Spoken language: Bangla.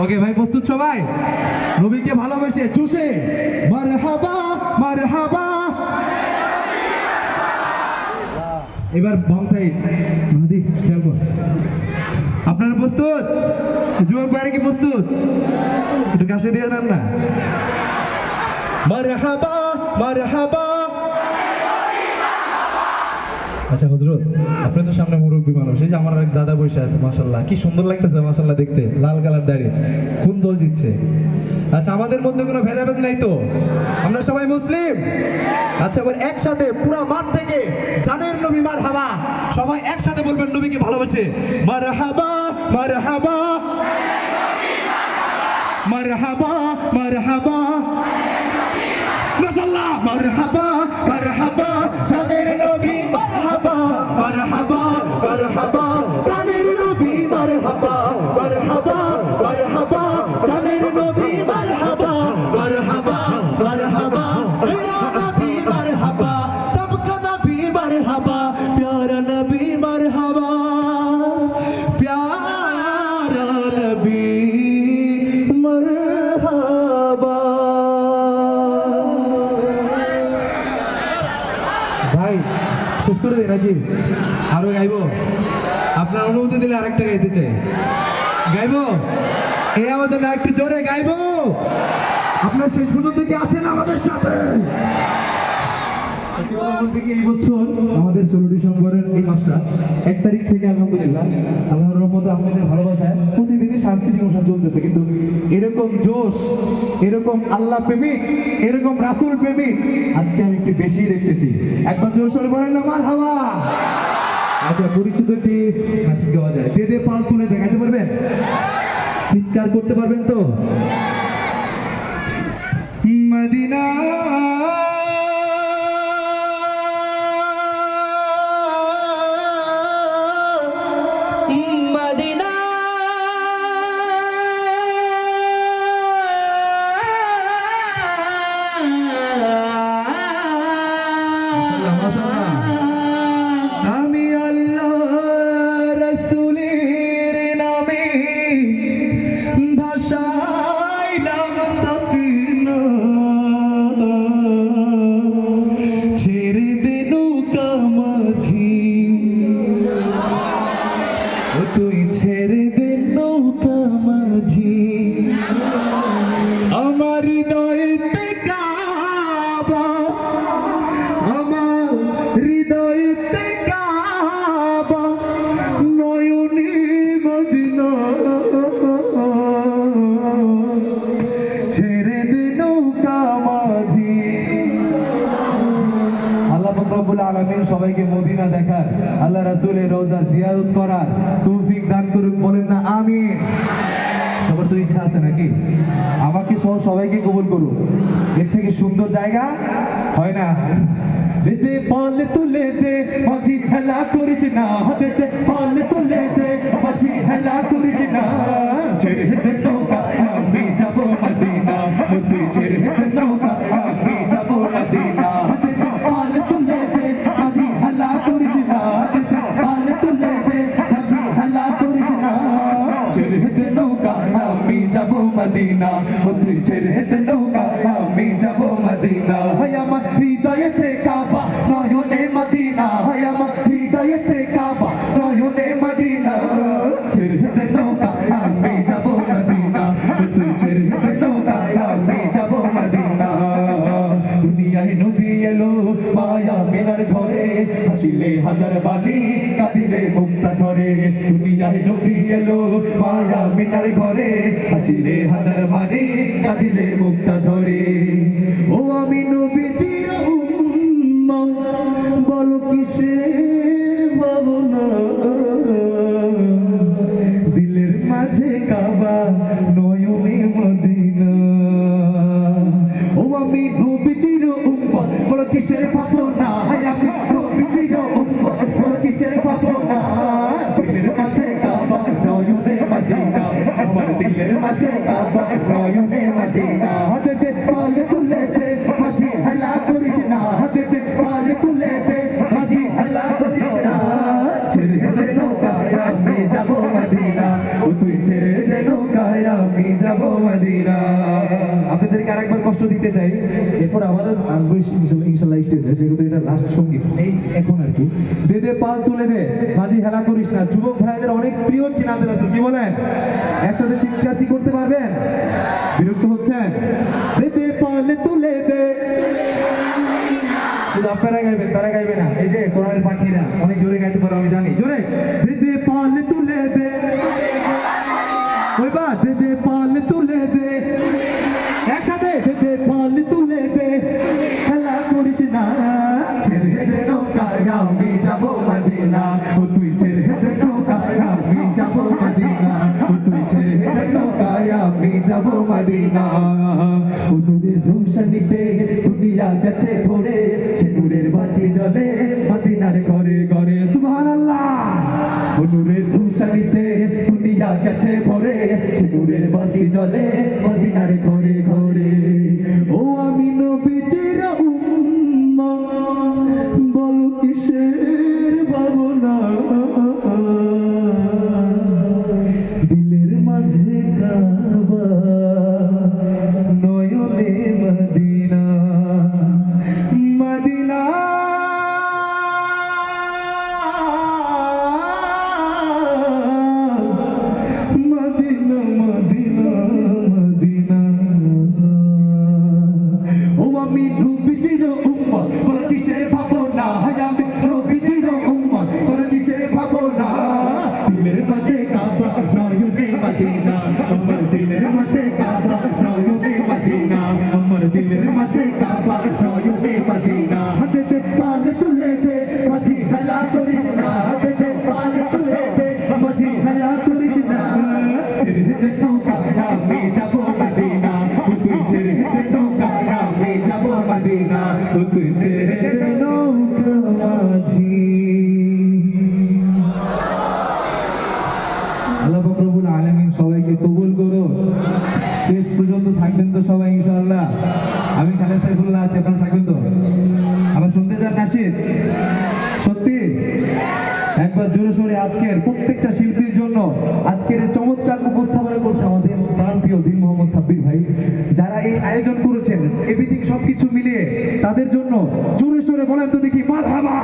ওকে ভাই, প্রস্তুত সবাই? নবীকে ভালোবেসে চুষে মারহাবা মারহাবা। এবার বাম সাইড মাহাদি, খেয়াল কর। আপনারা প্রস্তুত? যুবক ভাইরা কি প্রস্তুত? একটু কাছে দিয়ে নেন না। মারহাবা মারহাবা। আচ্ছা হযরত, আপনি তো সামনে মুরব্বী মানুষ, এই যে আমার এক দাদা বসে আছে, মাশাআল্লাহ কি সুন্দর লাগতেছে মাশাআল্লাহ দেখতে, লাল কালার দাড়ি। কোন দল জিতছে? আচ্ছা, আমাদের মধ্যে কোনো ভেদাভেদ নাই তো? আমরা সবাই মুসলিম। আচ্ছা, এবার একসাথে পুরো মাঠ থেকে জানের নবী মারহাবা, সবাই একসাথে বলবেন নবীকে ভালোবাসে মারহাবা মারহাবা মারহাবা মারহাবা। মাশাআল্লাহ, মারহাবা মারহাবা জানের নবী মারহাবা মারহাবা মারহাবা প্রাণের নবী মারহাবা মারহাবা মারহাবা জানের নবী মারহাবা মারহাবা মারহাবা মেরা নবী মারহাবা সবকা নবী মারহাবা প্যারা নবী মারহাবা প্যারা নবী মারহাবা। ভাই শেষ করে দেয় নাকি? আরো গাইবো? আপনার অনুমতি দিলে আরেকটা গাইতে চাই। গাইবো? এই আমাদের না একটু জোরে গাইবো? আপনার শেষ পর্যন্ত কি আছেন আমাদের সাথে? এই বছর আমাদের 16 ডিসেম্বরের এই মাসটা 1 তারিখ থেকে আলহামদুলিল্লাহ আল্লাহর রহমতে আমাদের ভালোবাসায় প্রতিদিনই সাংস্কৃতিক অনুষ্ঠান চলতেছে, কিন্তু এরকম জোশ, এরকম আল্লাহ প্রেমিক, এরকম রাসূল প্রেমিক আজকে আমি একটু বেশি দেখতেছি। একবার জোর সরে বলেন না মারহাবা। আচ্ছা, পরিচিত একটি হাসি দেওয়া যায়, দে পাল তুলে দেখাতে পারবেন? চিৎকার করতে পারবেন তো? মদিনা আমি আল্লাহ রাসূলের নামে ভাসাইলাম সাফিনা, ছেড়ে দে নৌকা মাঝি, ও তুই ছেড়ে দে নৌকা মাঝি, আমার হৃদয়তে কাবা, আমার হৃদয়তে কাবা, নয়নে মদিনা, ছেড়ে দে নৌকা মাঝি। আল্লাহ পাক রব্বুল আলামিন সবাইকে মদিনা দেখার, আল্লাহ রাসূলের রওজা জিয়ারত করার তৌফিক দান করুক, বলেন না আমিন। সবার তো ইচ্ছা আছে নাকি? আমাকে সহ সবাইকে কবুল করুন। এর থেকে সুন্দর জায়গা হয় না। দে পাল তুলে দে মাঝি, হেলা করিস না, দে পাল তুলে দে মাঝি, হেলা করিস না, ছেড়ে দে নৌকা আমি যাব মদিনা, তুই ছেড়ে দে নৌকা আমি যাব মদিনা, দে পাল তুলে দে মাঝি, হেলা করিস না, দে পাল তুলে দে মাঝি, হেলা করিস না, ছেড়ে দে নৌকা আমি যাব মদিনা, তুই ছেড়ে দে নৌকা আমি যাব মদিনা। হয় আমার হৃদয়তে কাবা, নয়নে মদিনা, হয় আমার হৃদয়তে কাবা, নয়নে মদিনা, ছেড়ে দে নৌকা আমি যাব মদিনা, তুই ছেড়ে দে নৌকা আমি যাব মদিনা। দুনিয়ায় নবী এলো মায়া মিনার ঘরে, হাসিলে হাজার বাণী, কাঁদিলে মুক্তা ঝরে। দুনিয়ায় নবী এলো মায়া মিনার ঘরে, হাসিলে হাজার বাণী, কাঁদিলে মুক্তা ঝরে। ও আমি নবীজির উম্মত, বলো কিসের ভাবনা, দিলের মাঝে কাবা, নয়নে মদিনা। ও আমি নবীজির উম্মত, বলো কিসের ভাবনা, আমি নবীজির উম্মত, বলো কিসের ভাবনা, দিলের মাঝে কাবা, নয়নে মদিনা, আমার দিলের মাঝে কাবা, নয়নে মদিনা। দে পাল তুলে দে মাঝি, হেলা করিস না, দে পাল তুলে দে মাঝি, হেলা করিস না, ছেড়ে দে নৌকা আমি যাব মদিনা, তুই ছেড়ে দে নৌকা আমি মদিনা। আপনাদেরকে আরেকবার কষ্ট দিতে চাই, এরপর আমাদের আসবো ইনশাল্লাহ স্টেজে, যেহেতু এটা লাস্ট সঙ্গীত এই এখন আর কি। দে দে পাল তুলে দে, মাঝি হেলা করিস না। যুবক ভাইদের অনেক প্রিয় চিনাদের আছে, কি বলেন? একসাথে চিৎকার কি করতে পারবেন? বিরক্ত হচ্ছেন? দে দে পাল তুলে দে, শুধু আপনারা গাইবেন, তারা গাইবে না। এই যে কোরআনের পাখিরা অনেক জোরে গাইতে পারো, আমি জানি। জোরে দে দে পাল তুলে দে, ওইবার দে দে পাল তুলে দে, একসাথে দে দে পাল তুলে দে, খেলা করিস না। ছেড়ে দে নৌকায় আমি যাবো মদিনা, ও তুই ছেড়ে দে নৌকায় আমি যাবো মদিনা, ও তুই ছেড়ে দে নৌকায় আমি যাবো মদিনা। ও নূরের রোশনীতে দুনিয়া গেছে ভরে, সে নূরের বাতি জ্বলে মদিনার ঘরে ঘরে। সুবহানাল্লাহ। ও নূরের রোশনীতে দুনিয়া গেছে ভরে, সে নূরের বাতি জ্বলে মদিনার ঘরে ঘরে। ও আমি নবীজির উম্মত, বলো কিসের ভাবনা, দিলের মাঝে কাবা, নয়নে Medina Medina. Medina Medina Medina. ও আমি নবীজির উম্মত, বলো কিসের ভাবনা, আমি নবীজির উম্মত, বলো কিসের ভাবনা, দিলের মাঝে কাবা, নয়নে মদিনা, আমার দিলের মাঝে কাবা, নয়নে মদিনা, আমার দিলের মাঝে কাবা, নয়নে মদিনা। হাতে দে পাল তুলে দে, মাঝি হেলা করিস না, হাতে দে পাল তুলে দে, মাঝি হেলা করিস না। ছেড়ে দে নৌকায় আমি যাবো মদিনা, ও তুই ছেড়ে দে নৌকায় আমি যাবো মদিনা, ও তুই ছেড়ে দে নৌকা মাঝি। আল্লাহ পাক রব্বুল আলামিন সবাইকে কবুল করুন। শেষ পর্যন্ত থাকবেন তো সবাই ইনশাআল্লাহ? আমি খালেদ সাইফুল্লাহ আছি, আপনারা থাকবেন তো? আবার শুনতে চান নাশিদ? সত্যি একবার জোরে সোরে আজকের প্রত্যেকটা শিল্পীর জন্য আজকের এই চমৎকার উপস্থাপনা করছে আমাদের প্রাণপ্রিয় দিল মোহাম্মদ সাব্বির ভাই, যারা এই আয়োজন করেছেন এভরিথিং সবকিছু মিলিয়ে তাদের জন্য জোরে সোরে বলেন তো দেখি মারহাবা।